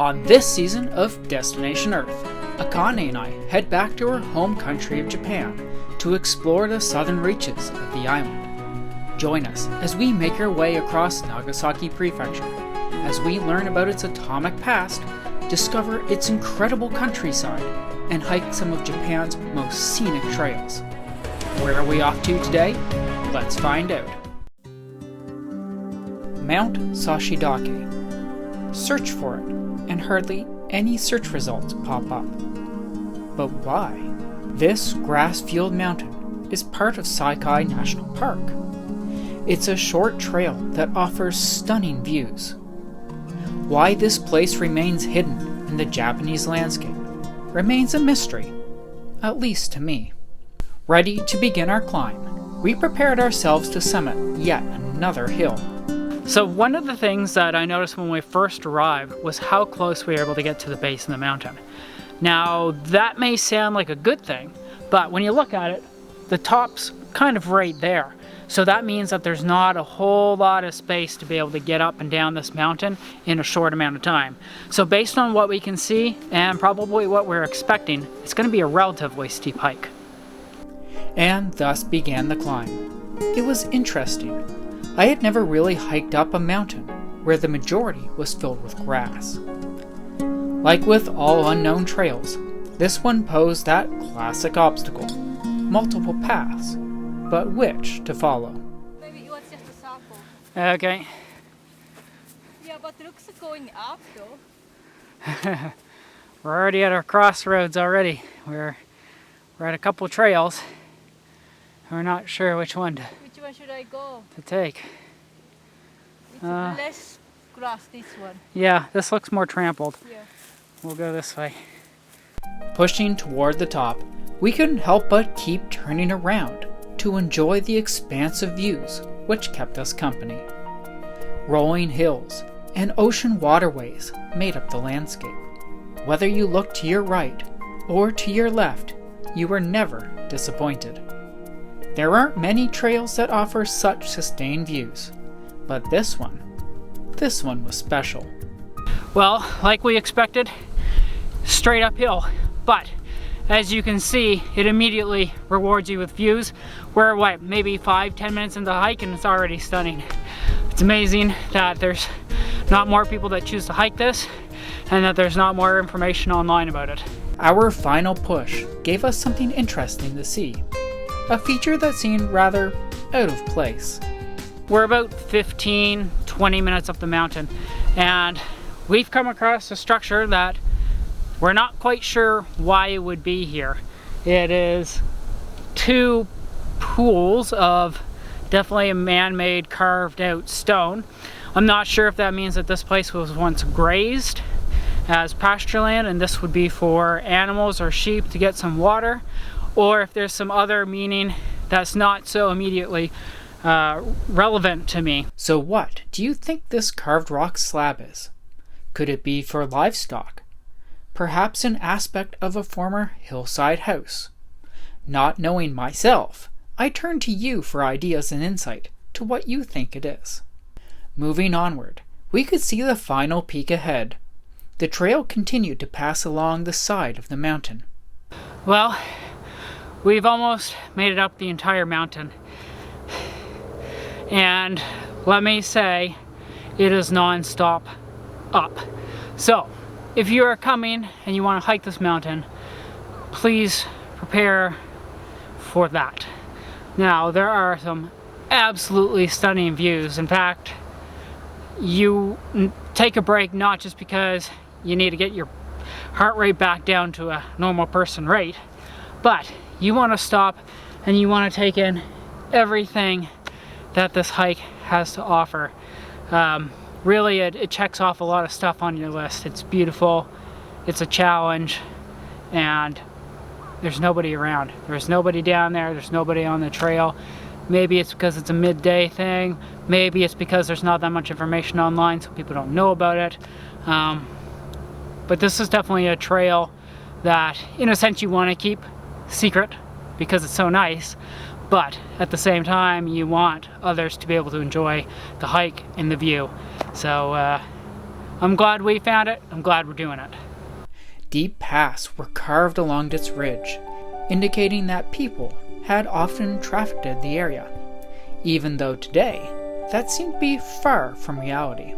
On this season of Destination Earth, Akane and I head back to her home country of Japan to explore the southern reaches of the island. Join us as we make our way across Nagasaki Prefecture, as we learn about its atomic past, discover its incredible countryside, and hike some of Japan's most scenic trails. Where are we off to today? Let's find out. Mount Sashidake. Search for it, and hardly any search results pop up. But why? This grass-fueled mountain is part of Saikai National Park. It's a short trail that offers stunning views. Why this place remains hidden in the Japanese landscape remains a mystery, at least to me. Ready to begin our climb, we prepared ourselves to summit yet another hill. So one of the things that I noticed when we first arrived was how close we were able to get to the base of the mountain. Now that may sound like a good thing, but when you look at it, the top's kind of right there. So that means that there's not a whole lot of space to be able to get up and down this mountain in a short amount of time. So based on what we can see, and probably what we're expecting, it's going to be a relatively steep hike. And thus began the climb. It was interesting. I had never really hiked up a mountain where the majority was filled with grass. Like with all unknown trails, this one posed that classic obstacle. Multiple paths, but which to follow? Maybe it was just a circle. Okay. Yeah, but it looks going up though. We're already at our crossroads already. We're at a couple trails. We're not sure which one to Should I go? take. It's less grass, this one. Yeah, this looks more trampled. Yeah. We'll go this way. Pushing toward the top, we couldn't help but keep turning around to enjoy the expansive views which kept us company. Rolling hills and ocean waterways made up the landscape. Whether you looked to your right or to your left, you were never disappointed. There aren't many trails that offer such sustained views, but this one was special. Well, like we expected, straight uphill, but as you can see, it immediately rewards you with views. We're maybe 5-10 minutes into the hike and it's already stunning. It's amazing that there's not more people that choose to hike this and that there's not more information online about it. Our final push gave us something interesting to see. A feature that seemed rather out of place. We're about 15-20 minutes up the mountain and we've come across a structure that we're not quite sure why it would be here. It is two pools of definitely a man-made carved out stone. I'm not sure if that means that this place was once grazed as pasture land and this would be for animals or sheep to get some water, or if there's some other meaning that's not so immediately relevant to me. So what do you think this carved rock slab is? Could it be for livestock? Perhaps an aspect of a former hillside house? Not knowing myself, I turn to you for ideas and insight to what you think it is. Moving onward, we could see the final peak ahead. The trail continued to pass along the side of the mountain. Well, we've almost made it up the entire mountain. And let me say, it is non-stop up. So, if you are coming and you want to hike this mountain, please prepare for that. Now, there are some absolutely stunning views. In fact, you take a break not just because you need to get your heart rate back down to a normal person rate, but you want to stop and you want to take in everything that this hike has to offer. Really, it checks off a lot of stuff on your list. It's beautiful, it's a challenge, and there's nobody around. There's nobody down there, there's nobody on the trail. Maybe it's because it's a midday thing, maybe it's because there's not that much information online so people don't know about it. But this is definitely a trail that, in a sense, you want to keep secret because it's so nice, but at the same time you want others to be able to enjoy the hike and the view. So I'm glad we found it. I'm glad we're doing it. Deep paths were carved along its ridge, indicating that people had often trafficked the area, even though today that seemed to be far from reality.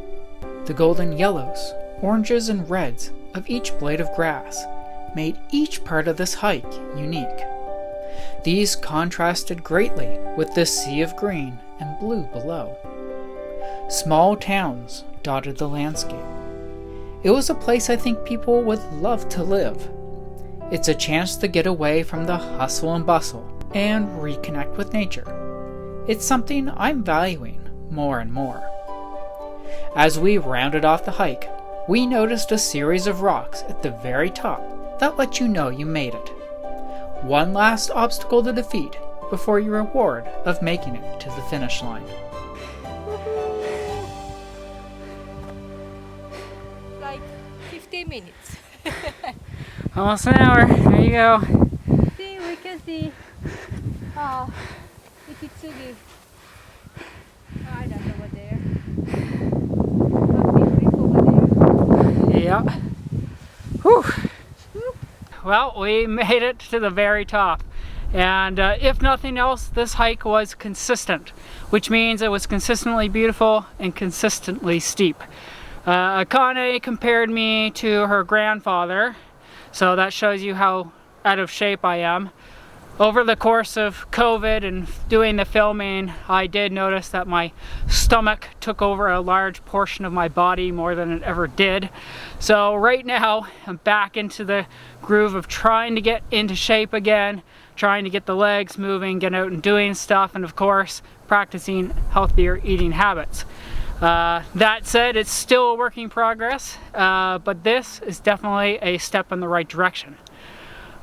The golden yellows, oranges, and reds of each blade of grass made each part of this hike unique. These contrasted greatly with the sea of green and blue below. Small towns dotted the landscape. It was a place I think people would love to live. It's a chance to get away from the hustle and bustle and reconnect with nature. It's something I'm valuing more and more. As we rounded off the hike, we noticed a series of rocks at the very top that let you know you made it. One last obstacle to defeat before your reward of making it to the finish line. Like 15 minutes. Almost an hour. There you go. See, we can see Ikitsugi Island over there. A big over there. Yeah. Whew. Well, we made it to the very top. And if nothing else, this hike was consistent, which means it was consistently beautiful and consistently steep. Akane compared me to her grandfather, so that shows you how out of shape I am. Over the course of COVID and doing the filming, I did notice that my stomach took over a large portion of my body more than it ever did. So right now, I'm back into the groove of trying to get into shape again, trying to get the legs moving, get out and doing stuff, and of course, practicing healthier eating habits. That said, it's still a work in progress, but this is definitely a step in the right direction.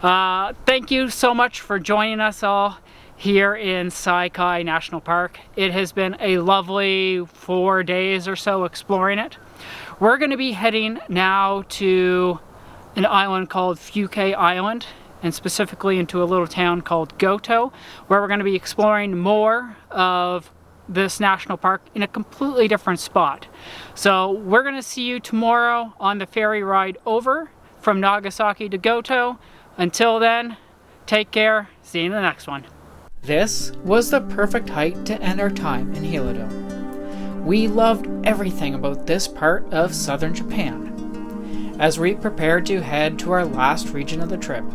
Thank you so much for joining us all here in Saikai National Park. It has been a lovely 4 days or so exploring it. We're going to be heading now to an island called Fuke Island, and specifically into a little town called Goto, where we're going to be exploring more of this national park in a completely different spot. So we're going to see you tomorrow on the ferry ride over from Nagasaki to Goto. Until then, take care. See you in the next one. This was the perfect hike to end our time in Hirodo. We loved everything about this part of southern Japan. As we prepared to head to our last region of the trip,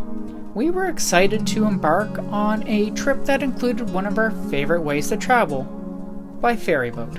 we were excited to embark on a trip that included one of our favorite ways to travel, by ferry boat.